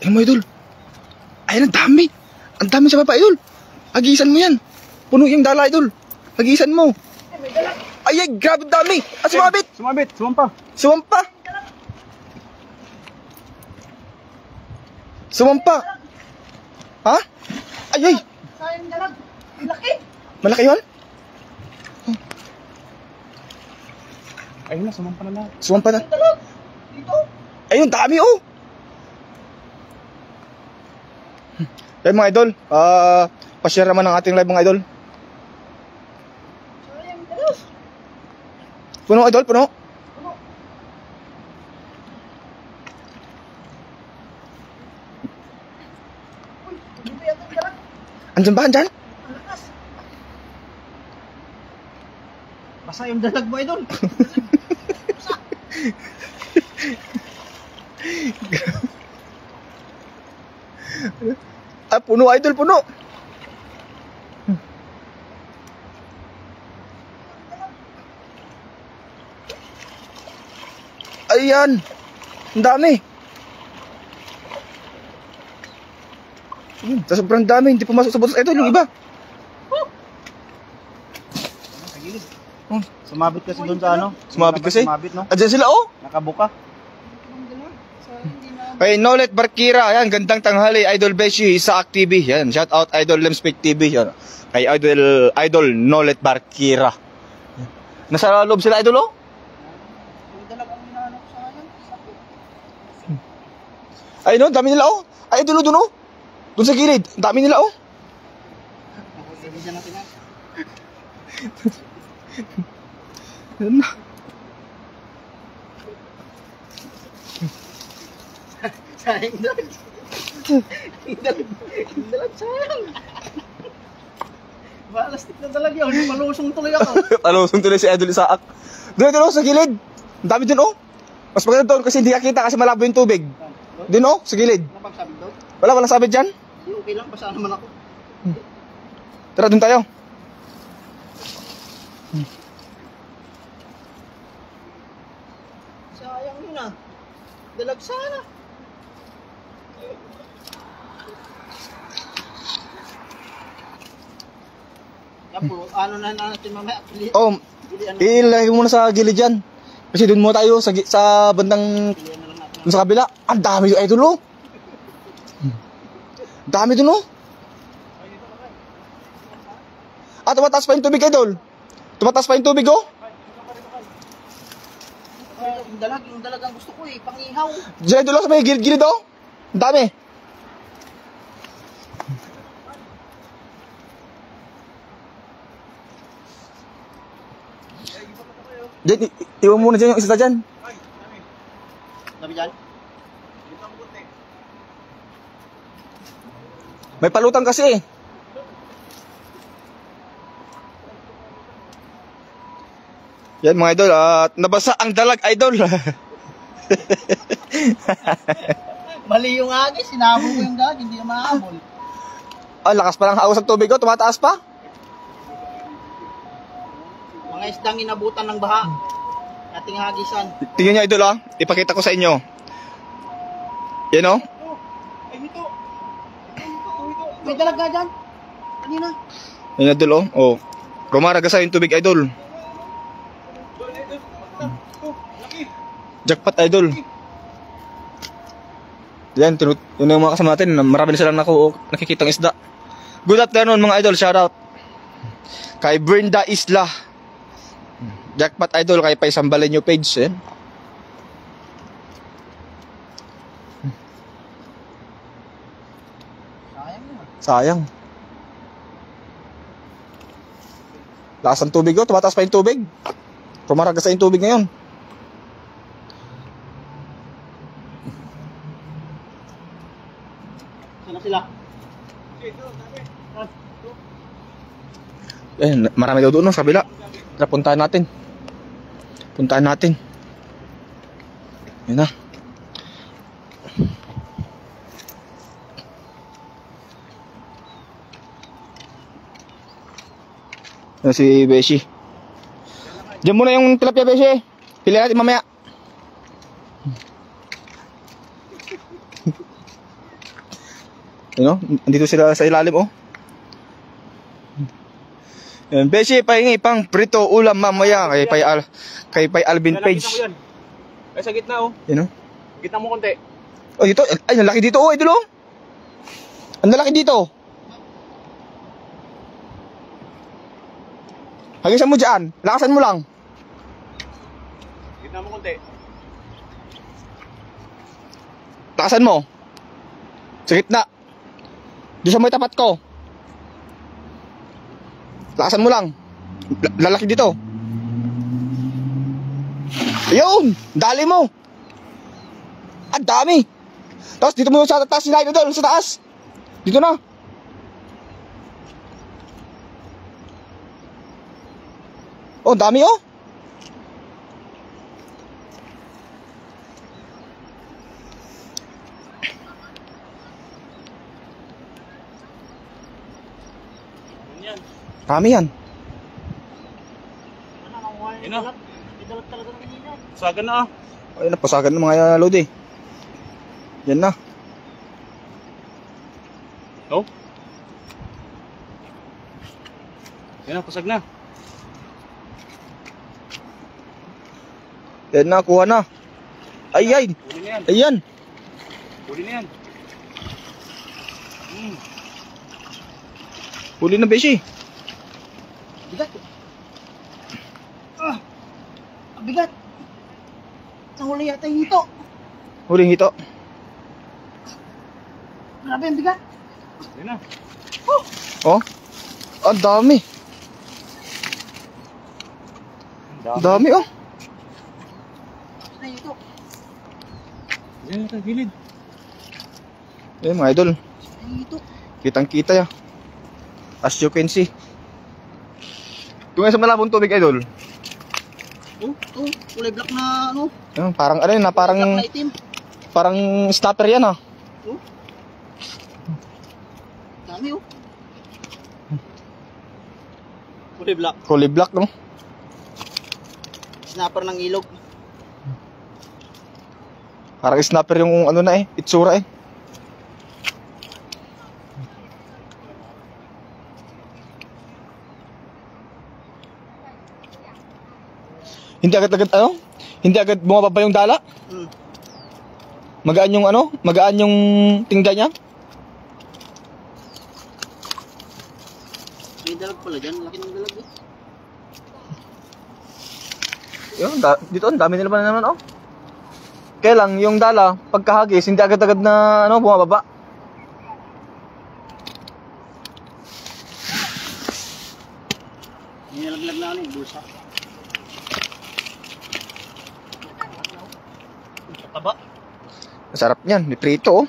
Tingnan mo, idol. Ayan, ang dami. Ang dami sa baba, idol. Hagisan mo yan. Puno yung dala, idol. Hagisan mo. Ay, grabe dami. Ah, sumabit. Sumampa. Sumampa. Ha? Ay. Sayang dalag. Laki. Malaki yun? Ayun na, sumampa na lahat. Sumampa na. Dalag. Dito. Ayun, dami, oh. Ayun, mga idol. Pa-share naman ng ating live, mga idol. Sayang dalag. Puno, idol, puno. Uy, hindi ba yata yung dalag? Andyan ba, andyan? Ang lakas. Basa yung dalag mo, idol. Basa. Puno, idol, puno. Ayan. Ang dami. Sobrang dami. Hindi pumasok sa butas. Ito, yung iba. Sumabit kasi doon sa ano? Sumabit kasi? Sumabit, no? Andyan sila, oh. Nakabuka. Ang dalag. Sayang hindi na. Kay Nolet Barkira, ayan, gandang tanghali, Idol Beshi, Saak TV, yan, shout out Idol Lemspik TV, yan, kay Idol Nolet Barkira. Nasa loob sila, Idol, oh? Yung dalag ang hinahanap. Sayang. Sakit. Ay, no, dami nila, oh. Ay, Idol, doon, oh. Doon sa gilid, dami nila, oh. Bigyan natin yan. Yan na. Sayang dalag. Yung dalag sayang. Balastik na dalag yun. Malusong tuloy ako. Palusong tuloy si Idol Saak. Doon, doon, oh, sa gilid. Ang dami doon, oh. Mas maganda doon kasi hindi nakita kasi malabo yung tubig. Doon, oh, sa gilid. Napagsabi doon? Walang sabit dyan. Okay lang. Basa naman ako. Tara, doon tayo. Sayang yun ah. Dalag sana. Yan po, ano na natin mamaya. Oh, ilagay mo muna sa gilid dyan. Kasi doon mo tayo sa bandang Pilihan na lang natin. doon sa kabila. Ang dami yung Idol, oh. Dami doon, oh. Ah, tumataas pa yung tubig, Idol. Tumataas pa yung tubig, oh. Yung dalag ang gusto ko eh, pangihaw. Diyan, Idol, oh, sa may gilid, oh. Ang dami. Diyan, iwan muna dyan yung isa dyan. Sabi dyan? May palutang kasi, eh. Yan, mga Idol, at nabasa ang dalag, Idol. Mali yung agis, sinabog ko yung dalag, hindi na mahabol. Ah, lakas pa lang hawas ang tubig, oh. Tumataas pa. Mga isdang inabutan ng baha. Ating hagisan. Tingnan nyo, Idol, ah. Ipakita ko sa inyo. Yan, oh. Ay, ito. May dalag ka dyan. Kanina. Yan, Idol, oh. Oh. Rumaragasa yung tubig, Idol. Jackpot, Idol. Yan, yun yung mga kasama natin. Marami na silang nakikitang isda. Good afternoon, mga Idol. Shoutout kay Brenda Isla. Jackpot, Idol. Kay Paisambalin yung page, eh. Sayang yun. Sayang. Lakas ang tubig, oh. Tumataas pa yung tubig. Rumaragasa yung tubig ngayon. Sana sila. Eh, marami daw doon, no, sa kabila. Tara, puntahan natin. Puntahan natin. Yun na. Yan si Beshi. Diyan muna yung tilapia, Beshi. Pilihan natin mamaya. You know, andito sila sa ilalim, oh. Yan, Beshi, pahingi pang prito ulam mamaya kay Pay Alvin Page. Nakita mo yan. Ay, sa gitna, oh. You know? Gitna mo konti. Oh, dito. Ay, ang laki dito, oh, idol, oh. Ang laki dito. Hagisan mo dyan. Lakasan mo lang. Gitna mo konti. Lakasan mo. Sa gitna. Doon sa may tapat ko. Lakasan mo lang. Lalaki dito. Ayun! Dali mo! Ang dami! Tapos dito mo sa taas nila, idol, sa taas. Dito na. Oh, dami, oh. Yan. Dami yan. Yan na. Sagan na, ah. Ayun, napasagan ng mga lodi. Yan na. Oh. Yan na, pasag na. Yan na, kuha na. Ay. Huli na yan. Ayan. Huli na yan. Huli na, Beshi. Bigat. Ah! Ang bigat. Nahuli yata yung hito. Huling hito. Grabe ang bigat. Yan na. Oh. Ang dami. Ang dami, oh. Ano yung hito? Yan na, gilid. Ayan, mga idol. Ano yung hito? Kitang-kita ya. As you can see. Ito nga sa malabong tubig, idol. Oh, kulay black na ano. Ayan, parang ano yun, Black na itim. parang snapper yan, ah. Oh. Dami oh. Kulay black. Kulay black, no? Snapper ng ilog. Parang snapper yung ano na, itsura, eh. Hindi agad-agad ano? Hindi agad bumababa yung dala? Hmm. Magaan yung ano? Magaan yung tingga niya? May dalag pala dyan. Laki ng dalag eh. Yun, dito ang dami nila pa naman, oh. Kaya lang, yung dala, pagkahagis, hindi agad-agad na ano, bumababa. May nalaglag na ano yung bulsa. Taba. Masarap niyan, may prito, oh.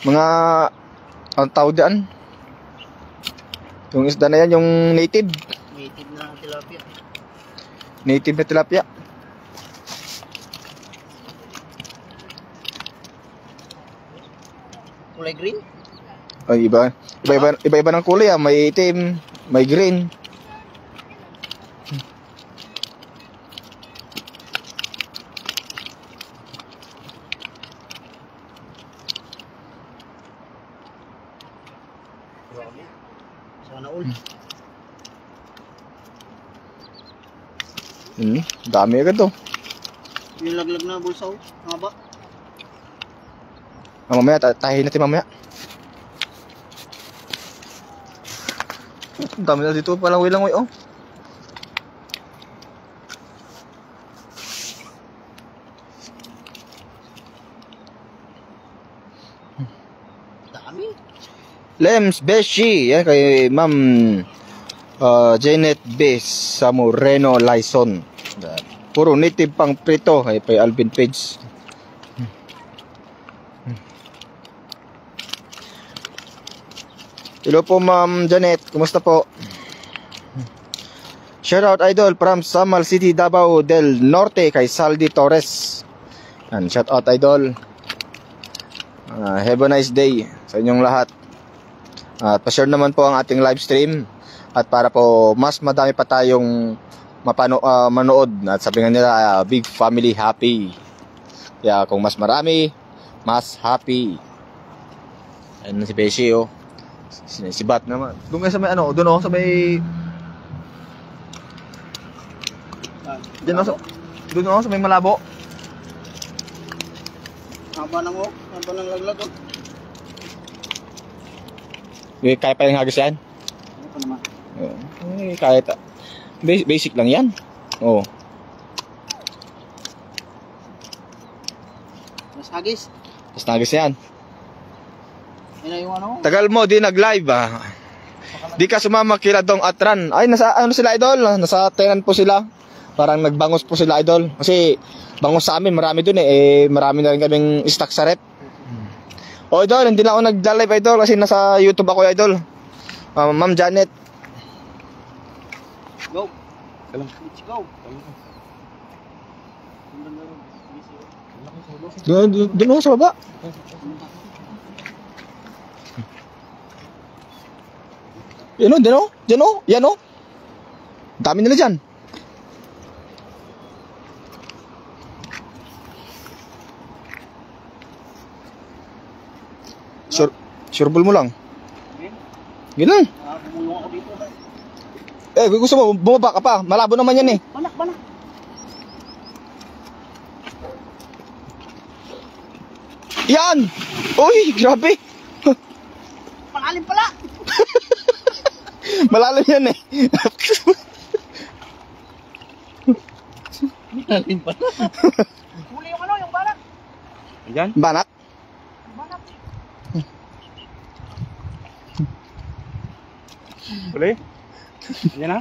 Mga, ang tawag dyan? Yung isda na yan, yung native. Native na tilapia. Native na tilapia. Kulay green. Ay, iba-iba ng kulay, ah. May itim, may green. Sana all. Dami agad, oh. Yung laglag na bulsa oh. Haba. Mamaya, tahin natin mamaya. Ang dami na dito, palang wilang, oh. Dami. Lems Beshi, yan kay Ma'am Janet Bes sa Moreno Laison. Puro native pang prito kay Pay Alvin Page. Hello po Ma'am Janet, kumusta po? Shoutout idol from Samal City, Davao del Norte kay Saldi Torres. And shoutout idol. Have a nice day sa inyong lahat. At pa-share naman po ang ating live stream at para po mas madami pa tayong manood at sabi nga nila big family happy. Kaya kung mas marami, mas happy. Ayun na si Beshi, oh. Si Bat naman. Doon nga sa may ano, doon oh, sa may... Diyan oh, doon oh, sa may malabo. Haba ng ok, haba ng laglag. Oh. Kaya pa yung hagis yan? Ano pa naman? Kaya basic lang yan. Oh. Mas hagis. Tapos nagis yan. Yan na yung ano. Tagal mo, di nag-live ah. Di ka sumama kila Dong at Ran. Ay, nasa ano sila idol? Nasa tenan po sila. Parang nagbangos po sila idol. Kasi bangos sa amin, marami dun eh. Marami na rin kaming stock sa rep. O idol, hindi na ako nag-live idol kasi nasa YouTube ako idol. Ma'am Janet. Go. Alam. Let's go. Doon ako sa baba. Yan o, dyan o. Dyan o. Yan o. Dami nila dyan. Sureball mo lang. Ganun. Bumulong ako dito. Eh, gusto mo, bumaba ka pa. Malabo naman yan eh. Banak, banak. Yan! Uy, grabe. Malalim pala. Malalim yan eh. Malalim pala. Huli yung ano, yung banak. Ayan. Banak? Banak. Huli. Ayan na.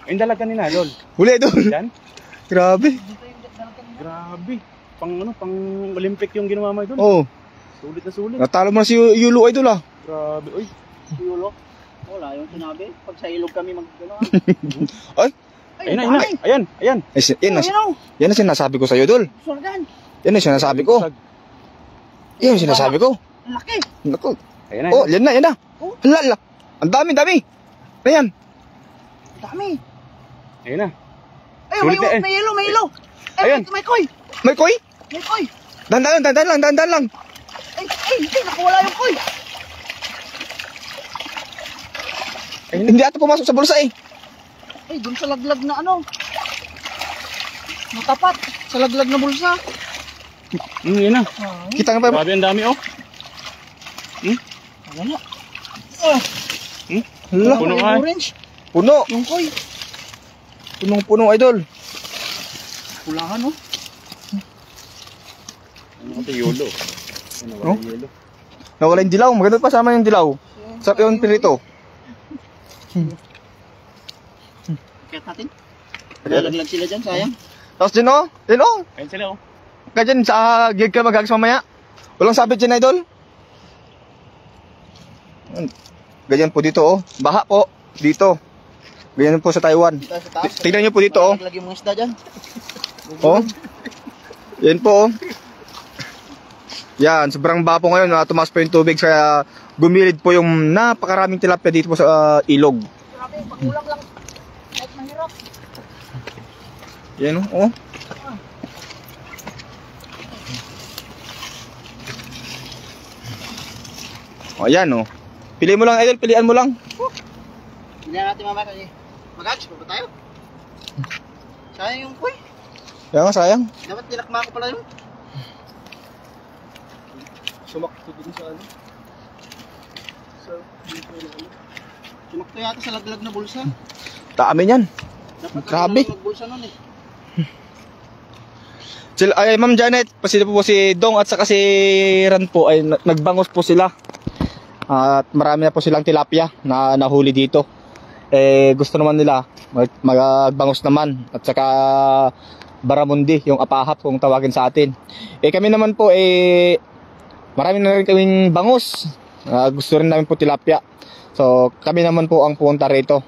Ayun dalaga ni Nadol. Huli doon. Ayan. Grabe. Grabe. Pang ano, pang Olympic yung ginawa mo doon. Oh, Sulit na sulit. natalo mo na si Yulo idol ah. Grabe. Uy. Yulo. Wala yung sinabi. Pag sa ilog kami mag-ano. Ay, Ayan na, ayan na. Ayan, ayan. yan ang sinasabi ko sa iyo, Dol. Surgan. Yan ang sinasabi ko. Yan ang sinasabi ko. Ang laki. Naku. Ayan na. Oh, yan na, yan na. Oh. Hala, ang dami, dami. Ayan. Ang dami. Ayan na. Ay, Sulit na, eh. may yelo, may yelo. Ay, Ayan. may koy. May koy? May koy. Dandan lang. Ay, nakuwala yung koy. Hindi ata pumasok sa bulsa eh. Ay, dun sa laglag na ano. Natapat. Sa laglag na bulsa. Ayan na. Kita nga pa. Grabe ang dami oh. Wala. Hala, Puno Yung ka. orange. puno. Yung koy. Punong-puno, idol. Pulahan, oh. Ano ito, yolo. Ano ba Oh? yung yolo? Nawala yung dilaw. Maganda pa sama yung dilaw. Sarap yung pirito. Kaya natin. Lalaglag sila dyan, sayang. Tapos din oh. Din oh. Ayan sila oh. Kaya dyan sa gig ka maghagis mamaya. Walang sabit dyan, idol. Ganyan po dito oh. Baha po. Dito. Ganyan po sa Taiwan. Sa taas. Tingnan nyo po dito oh. Lalaglag yung mga isda dyan. Oh. Yan po oh. Yan, sobrang baha po ngayon. Tumaas po yung tubig kaya gumilid po yung napakaraming tilapia dito po sa ilog. Grabe, pakulang lang. Kahit mahirap. Yan oh. Oh, ayan oh. Pili mo lang idol, pilian mo lang. Hindi natin mamaya kasi. Mag-ags, ba tayo? Sayang yung koy. Kaya nga sayang. Dapat tinakma ko pala yun. Sumakto din sa ano. Sumakto yata sa laglag na bulsa. Dami niyan. Dapat Grabe. magbulsa nun eh. Ay, Ma'am Janet, sila po si Dong at saka si Ran po ay nagbangos po sila. At marami na po silang tilapia na nahuli dito. Eh gusto naman nila magbangos naman at saka baramundi, yung apahap kung tawagin sa atin. Eh kami naman po marami na rin kaming bangus. Gusto rin namin po tilapia. So kami naman po ang pumunta rito.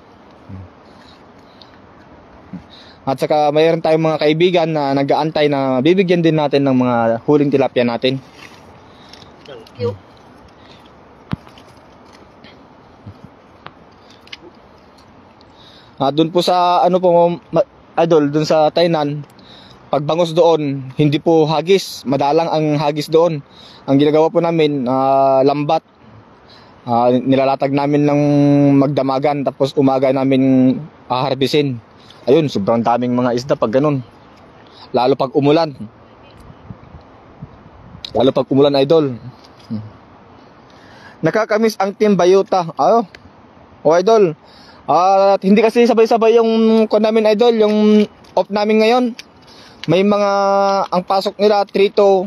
At saka mayroon tayong mga kaibigan na nag-aantay na bibigyan din natin ng mga huling tilapia natin. Thank you. Doon po sa ano po idol, doon sa Tainan, pagbangos doon, hindi po hagis, madalang ang hagis doon. Ang ginagawa po namin lambat. Nilalatag namin ng magdamagan tapos umaga namin haharbisin. Ayun, sobrang daming mga isda pag ganun. Lalo pag umulan. Lalo pag umulan, idol. Nakakamiss ang Team Bayuta. Idol. At hindi kasi sabay-sabay yung kung namin, idol, yung off namin ngayon. May mga ang pasok nila 3-2,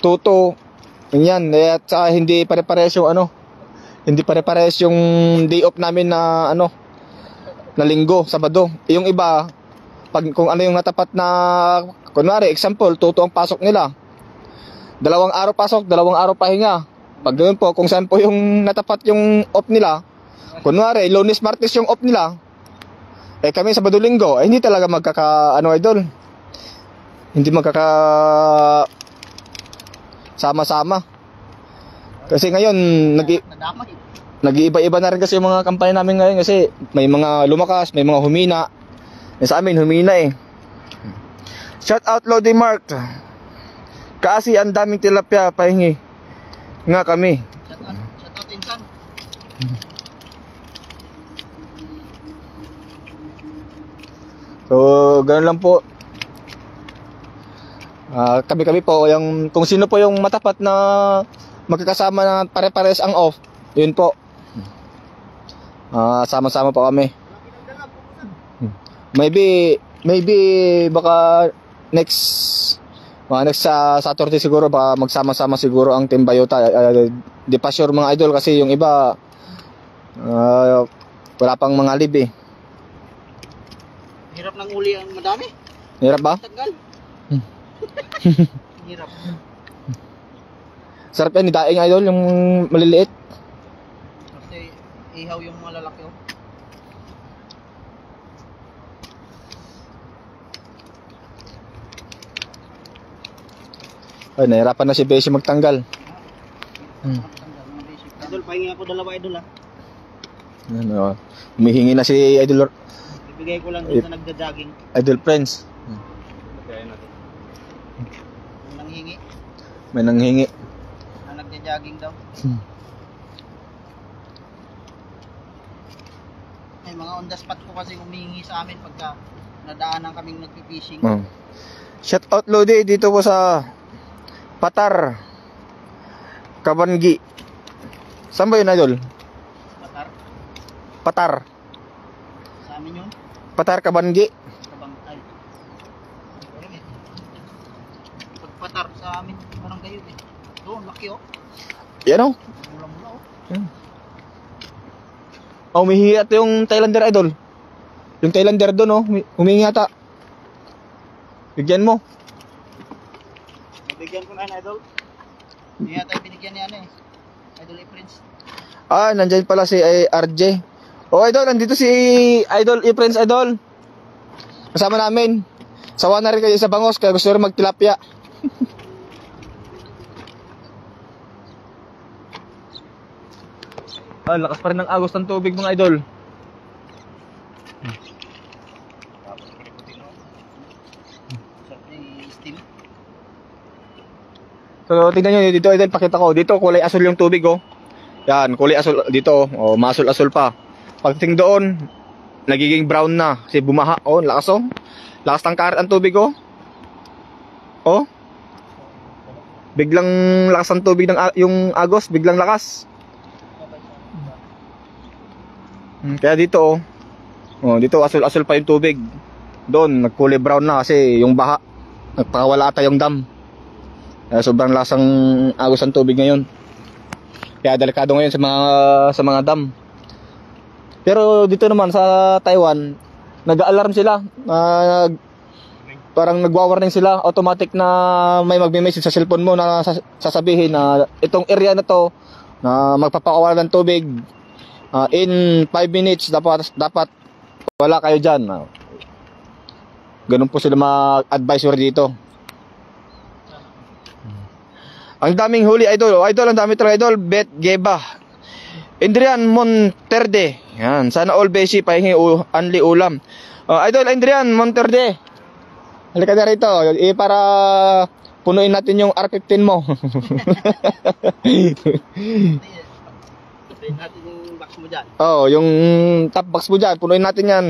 2-2. Ganyan. At hindi pare-pares yung hindi pare-pares yung day off namin na na linggo, Sabado. Yung iba, pag kung ano yung natapat na, kunwari, example, 2-2 ang pasok nila. 2 araw pasok, 2 araw pahinga. Pag ganoon po, kung saan po yung natapat yung off nila, kunwari, Lunes, Martes yung off nila, kami Sabado, Linggo, hindi talaga idol. Hindi sama-sama. Kasi ngayon, nag-iiba-iba na rin kasi yung mga kampanya namin ngayon kasi may mga lumakas, may mga humina. Sa amin, humina eh. Shout out Lodi Mark. Kasi ang daming tilapia, pahingi nga kami. Shout out Insan. So, ganoon lang po. Kami po, kung sino po yung matapat na magkakasama na pare-pares ang off, yun po. Sama-sama po kami. Maybe baka next Saturday siguro baka magsama-sama siguro ang Team Bayuta. Di pa sure mga idol kasi yung iba wala pang mga lib eh. Hirap ng uli ang madami. Hirap ba? Tagal. Hirap. Sarap yan, daing idol, yung maliliit. Kasi ihaw yung mga lalaki. Ay, nahirapan na si Beshi magtanggal. Idol, pahingi ako 2 idol Humihingi na si idol. Ibigay ko lang dun sa nagda-jogging. Idol friends. May nanghingi. Na nagda-jogging daw. May mga on the spot ko kasi humihingi sa amin pagka nadaanan kaming nagpi-fishing. Shout out Lodi dito po sa Patar Kabangi. Saan ba yun, idol? Patar? Patar. Sa amin yun? Patar Kabangi. Kabangay. Pag Patar sa amin, parang kayo eh. Doon, laki Yan Mula-mula umihingi at yung Thailander, idol. Yung Thailander doon, humingi ata. Bigyan mo. Bigyan ko na idol. Hindi yata binigyan ni Idol E-Prince. Nandyan pala si RJ. Idol, nandito si Idol E-Prince, idol. Kasama namin. Sawa na rin kayo sa bangos, kaya gusto rin magtilapia. Lakas pa rin ng agos ng tubig, mga idol. So, tingnan nyo dito, idol, pakita ko. Dito, kulay asul yung tubig, Yan, kulay asul dito, masul-asul pa. Pagdating doon, nagiging brown na. Kasi bumaha, lakas, Lakas ng karat ang tubig, Biglang lakas ang tubig ng yung agos, biglang lakas. Kaya dito, dito asul-asul pa yung tubig. Doon, nagkulay brown na kasi yung baha. Nagpakawala ata yung dam. Sobrang lasang agos ang tubig ngayon. Kaya delikado ngayon sa mga dam. Pero dito naman sa Taiwan, nag-alarm sila. Parang nagwa-warning sila, automatic na may magme-message sa cellphone mo na sasabihin na itong area na to na magpapakawala ng tubig. In 5 minutes dapat wala kayo diyan. Ganun po sila mag-advisory dito. Ang daming huli, idol. Idol, ang dami talaga, idol. Bet Geba. Indrian Monterde. Yan, sana all Beshi pahingi anli ulam. Idol Indrian Monterde. Halika na rito, para punuin natin yung R15 mo. Patayin natin yung box mo dyan. Oh, yung top box mo dyan, punuin natin yan.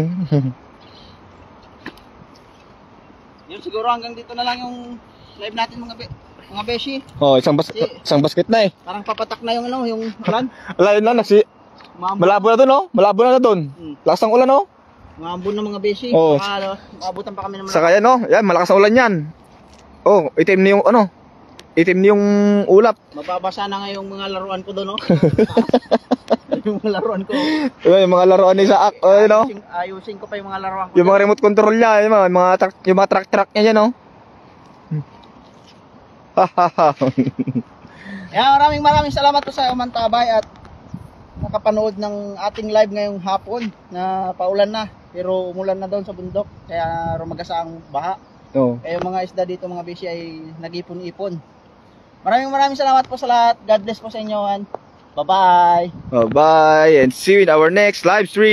Yun siguro hanggang dito na lang yung live natin mga beshi. Oh, isang basket na eh. Parang papatak na yung ano, yung ulan. Wala yun lang, malabo na doon, oh. Malabo na doon. Lakas ng ulan, oh. Maambon na mga beshi. Oo. Baka maabutan pa kami ng Saka yan, oh. Yan, malakas ang ulan yan. Oh, itim na yung, ano, itim na yung ulap. Mababasa na nga yung mga laruan ko doon, no? Yung mga laruan ko. Yung mga laruan ni Saak, oh, yun, oh. Ayusin ko pa yung mga laruan ko. Yung mga remote control niya, yung mga truck niya yan, oh. Kaya maraming salamat po sa Mantabay at nakapanood ng ating live ngayong hapon na paulan na pero umulan na doon sa bundok kaya rumagasa ang baha. Oh. Kaya yung mga isda dito mga beshi ay nag-ipon-ipon. Maraming salamat po sa lahat. God bless po sa inyo. Bye-bye. Bye and see you in our next live stream.